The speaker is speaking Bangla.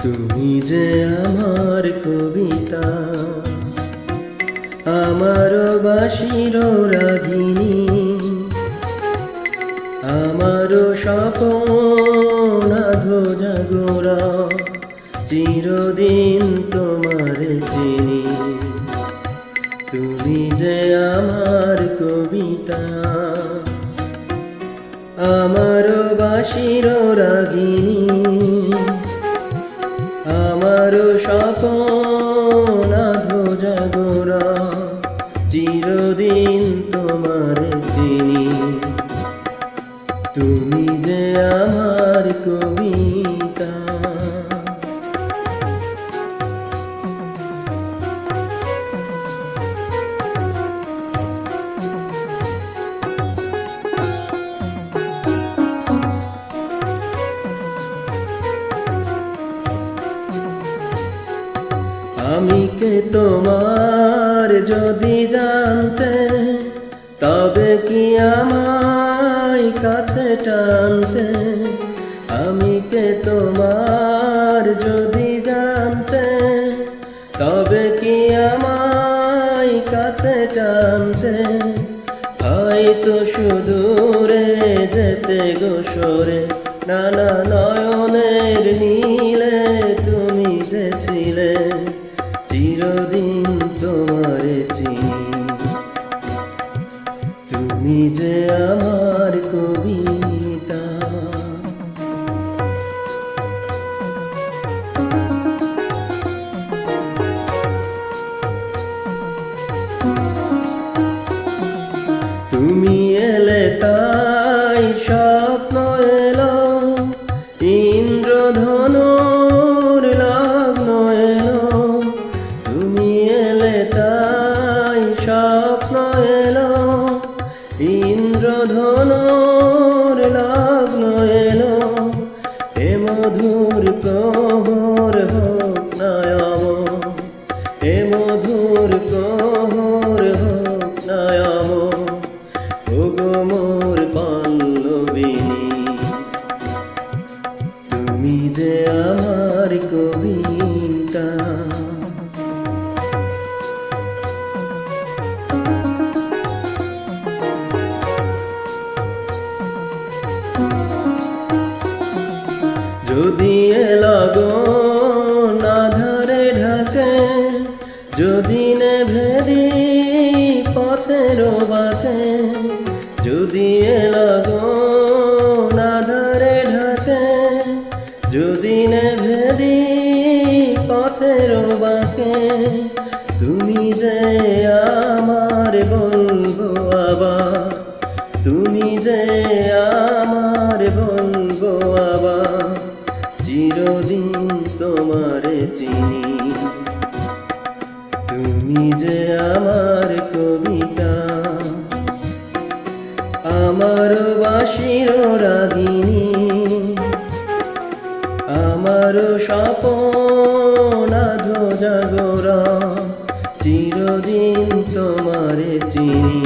তুমি যে আমার কবিতা, আমার বাঁশির রাগিনী, আমার স্বপ্ন আধো জাগরা, চিরদিন তোমারে চিনি। তুমি যে আমার কবিতা, আমার বাঁশির রাগিনী, আমার স্বপ্ন আধো জাগরা, চিরদিন তোমারে চিনি। তুমি যে আমার কবিতা। আমি কে তোমার যদি জানতে, তবে কি আমায় কাছে টানতে। আমি কে তোমার যদি জানতে, তবে কি আমায় কাছে টানতে। হয়তো সুদূরে যেতে গো সরে, নানা নয়নের নীলে তুমি যে ছিলে, চিরদিন তোমারে চিনি। তুমি যে আমার কবিতা। তুমি এলে তাই স্বপ্ন এলো, ইন্দ্রধনুর লগ্ন এলো। তুমি এলে তাই স্বপ্ন এলো, ইন্দ্রধনুর লগ্ন এলো। এ মধুর প্রহর হোক নয়ব, এ মধুর প্রহর হোক নয়ব। ওগো মোর পল্লবিনী, তুমি যে আমার কবিতা। যদি এ লগন আধারে ঢাকে, যদি নেভে দিই পথের বাঁকে। যদি এ লগন আধারে ঢাকে, যদি নেভে দিই পথের বাঁকে। তুমি যে আমার বলবো আবার, তুমি যে আমার বলবো আবার, চিরদিন তোমারে চিনি। তুমি যে আমার কবিতা, আমার বাঁশির রাগিনী, আমার স্বপ্ন আধো জাগরা, চিরদিন তোমারে চিনি।